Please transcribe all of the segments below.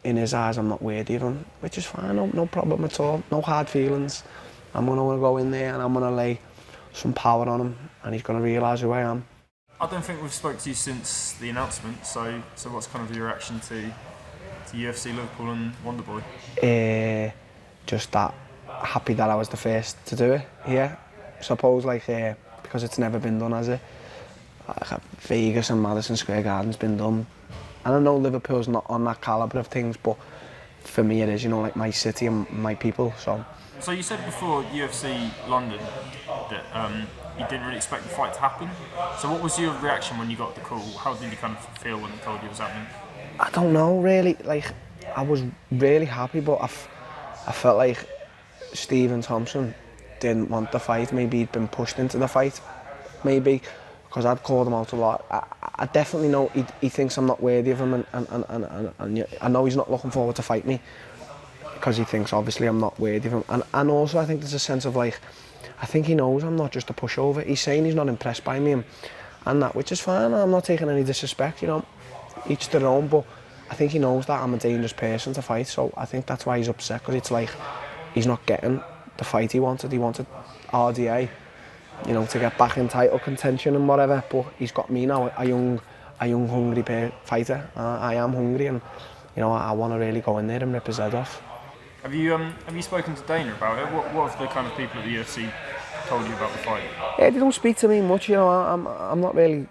in his eyes, I'm not worthy of him, which is fine, no problem at all, no hard feelings. I'm going to go in there and I'm going to lay some power on him, and he's going to realise who I am. I don't think we've spoke to you since the announcement, so what's kind of your reaction to UFC Liverpool and Wonderboy? Just that, happy that I was the first to do it here. Suppose because it's never been done, has it? Vegas and Madison Square Garden's been done. And I know Liverpool's not on that calibre of things, but for me it is, you know, like my city and my people, so. So you said before UFC London that you didn't really expect the fight to happen. So what was your reaction when you got the call? How did you kind of feel when they told you it was happening? I don't know, really. Like, I was really happy, but I felt like Stephen Thompson didn't want the fight. Maybe he'd been pushed into the fight, maybe, because I'd called him out a lot. I definitely know he thinks I'm not worthy of him, and I know he's not looking forward to fight me, because he thinks obviously I'm not worthy of him. And also I think there's a sense of like, I think he knows I'm not just a pushover. He's saying he's not impressed by me and that, which is fine. I'm not taking any disrespect, you know, each their own, but I think he knows that I'm a dangerous person to fight, so I think that's why he's upset, because it's like he's not getting the fight he wanted. He wanted RDA, you know, to get back in title contention and whatever, but he's got me now, a young hungry fighter. I am hungry, and you know, I want to really go in there and rip his head off. Have you spoken to Dana about it? What have the kind of people at the UFC told you about the fight? Yeah, they don't speak to me much, you know. I'm not really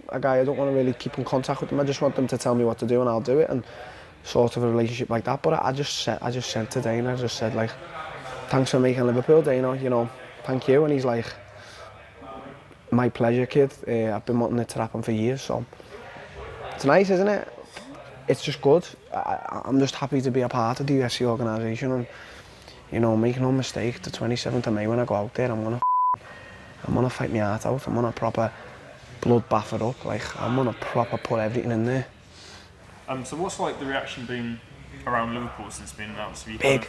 a guy, I don't want to really keep in contact with them. I just want them to tell me what to do and I'll do it, and sort of a relationship like that. But I just said to Dana, I just said like, thanks for making Liverpool, Dana, you know, thank you. And he's like, my pleasure, kid. I've been wanting it to happen for years, so it's nice, isn't it? It's just good. I'm just happy to be a part of the UFC organisation, and you know, make no mistake, the 27th of May when I go out there, I'm gonna fight my heart out. I'm gonna proper bloodbath it up. Like, I'm gonna proper put everything in there. So what's like the reaction been around Liverpool since being announced? Big.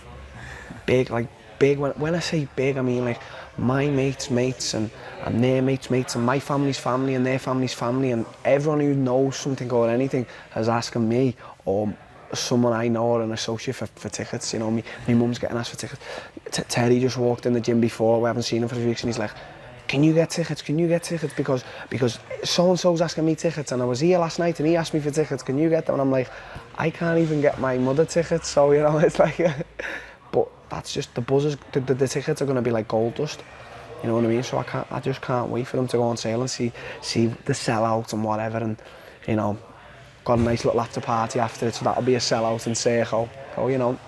When I say big, I mean like my mates and their mates' and my family's family and their family's family, and everyone who knows something or anything has asking me or someone I know or an associate for tickets. You know, my mum's getting asked for tickets. Terry just walked in the gym before, we haven't seen him for a few weeks, and he's like, can you get tickets? Can you get tickets? Because so-and-so's asking me tickets, and I was here last night and he asked me for tickets, can you get them? And I'm like, I can't even get my mother tickets, so you know, it's like, but that's just the buzzers. The tickets are going to be like gold dust, you know what I mean? So I just can't wait for them to go on sale and see the sellout and whatever, and you know, got a nice little after party after it, so that'll be a sellout in Serco, so you know.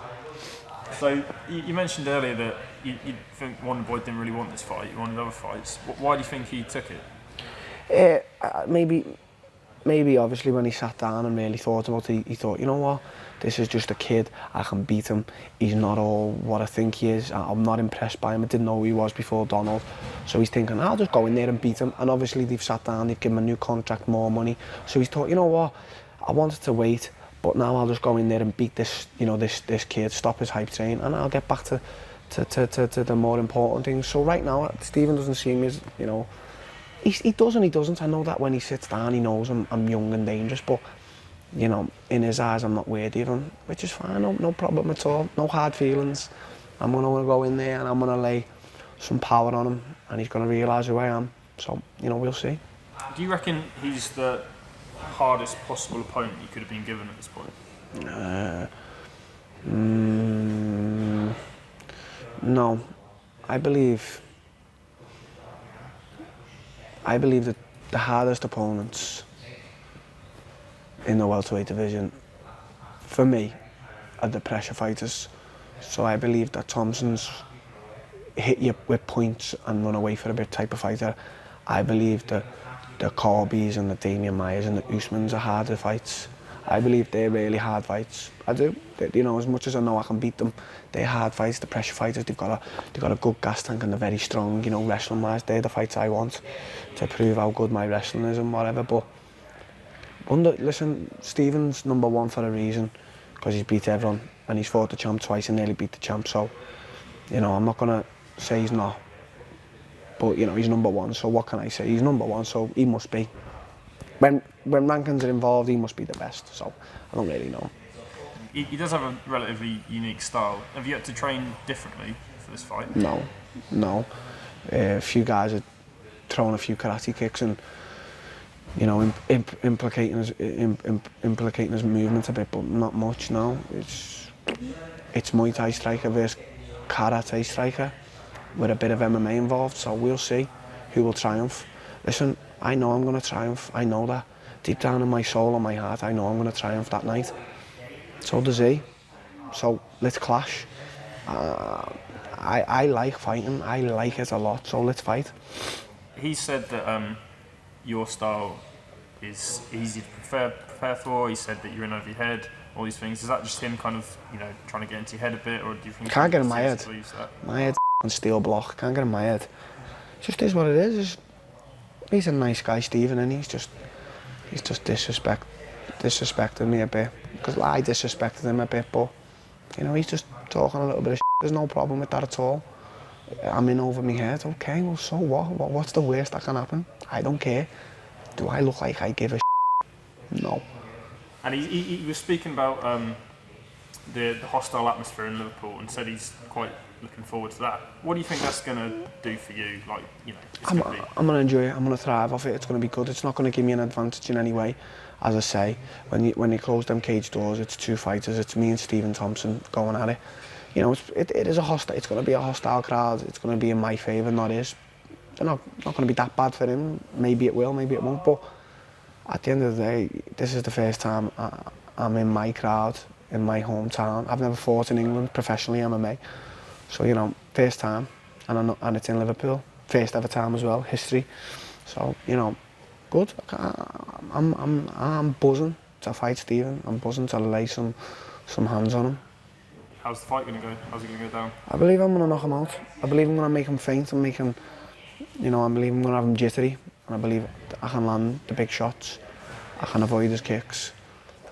So you mentioned earlier that you think Wonderboy didn't really want this fight, you wanted other fights. Why do you think he took it? Maybe obviously when he sat down and really thought about it, he thought, you know what, this is just a kid, I can beat him, he's not all what I think he is, I'm not impressed by him, I didn't know who he was before Donald, so he's thinking, I'll just go in there and beat him. And obviously they've sat down, they've given him a new contract, more money, so he's thought, you know what, I wanted to wait, but now I'll just go in there and beat this, you know, this kid, stop his hype train, and I'll get back to the more important things. So right now, Stephen doesn't see me as, you know, he does and he doesn't. I know that when he sits down, he knows I'm young and dangerous, but, you know, in his eyes, I'm not worthy of him, which is fine, no problem at all, no hard feelings. I'm going to go in there and I'm going to lay some power on him, and he's going to realise who I am. So, you know, we'll see. Do you reckon he's the hardest possible opponent you could have been given at this point? No. I believe that the hardest opponents in the welterweight division, for me, are the pressure fighters. So I believe that Thompson's hit you with points and run away for a bit type of fighter. I believe that the Corbys and the Damian Myers and the Usmans are harder fights. I believe they're really hard fights. I do. You know, as much as I know I can beat them, they're hard fights. The pressure fighters, they've got a good gas tank and they're very strong. You know, wrestling wise, they're the fights I want to prove how good my wrestling is and whatever. But listen, Stephen's number one for a reason, because he's beat everyone and he's fought the champ twice and nearly beat the champ. So, you know, I'm not gonna say he's not. But, you know, he's number one, so what can I say? He's number one, so he must be. When rankings are involved, he must be the best, so I don't really know. he does have a relatively unique style. Have you had to train differently for this fight? No. A few guys are throwing a few karate kicks and, you know, implicating his movement a bit, but not much. No, it's Muay Thai striker versus karate striker with a bit of MMA involved. So we'll see who will triumph. Listen, I know I'm going to triumph. I know that deep down in my soul and my heart. I know I'm going to triumph that night. So does he. So let's clash. I like fighting. I like it a lot. So let's fight. He said that your style is easy to prepare for. He said that you're in over your head, all these things. Is that just him kind of, you know, trying to get into your head a bit, or do you think can't get in my head? That? My head's steel block. Can't get in my head. It just is what it is. He's a nice guy, Stephen, and he's just disrespected me a bit because I disrespected him a bit. But you know, he's just talking a little bit of shit. There's no problem with that at all. I'm in over my head. Okay, well, so what? What's the worst that can happen? I don't care. Do I look like I give a shit? No. And he was speaking about the hostile atmosphere in Liverpool and said he's quite looking forward to that. What do you think that's going to do for you? Like, you know, I'm going to enjoy it. I'm going to thrive off it. It's going to be good. It's not going to give me an advantage in any way. As I say, when you close them cage doors, it's two fighters. It's me and Stephen Thompson going at it. You know, it is a hostile. It's going to be a hostile crowd. It's going to be in my favour, not his. It's not going to be that bad for him. Maybe it will, maybe it won't. But at the end of the day, this is the first time I'm in my crowd, in my hometown. I've never fought in England professionally MMA, so you know, first time, and it's in Liverpool. First ever time as well, history. So you know, good. I'm buzzing to fight Stephen. I'm buzzing to lay some hands on him. How's the fight going to go? How's it going to go down? I believe I'm going to knock him out. I believe I'm going to make him faint and make him, you know, I believe I'm going to have him jittery. And I believe I can land the big shots. I can avoid his kicks,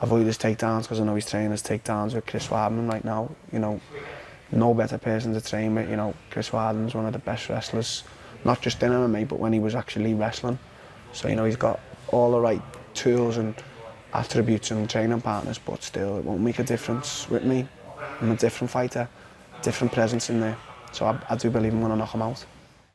avoid his takedowns, because I know he's training his takedowns with Chris Weidman right now. You know, no better person to train with. You know, Chris Weidman's one of the best wrestlers, not just in MMA, but when he was actually wrestling. So, you know, he's got all the right tools and attributes and training partners, but still, it won't make a difference with me. I'm a different fighter, different presence in there. So I do believe I'm going to knock him out.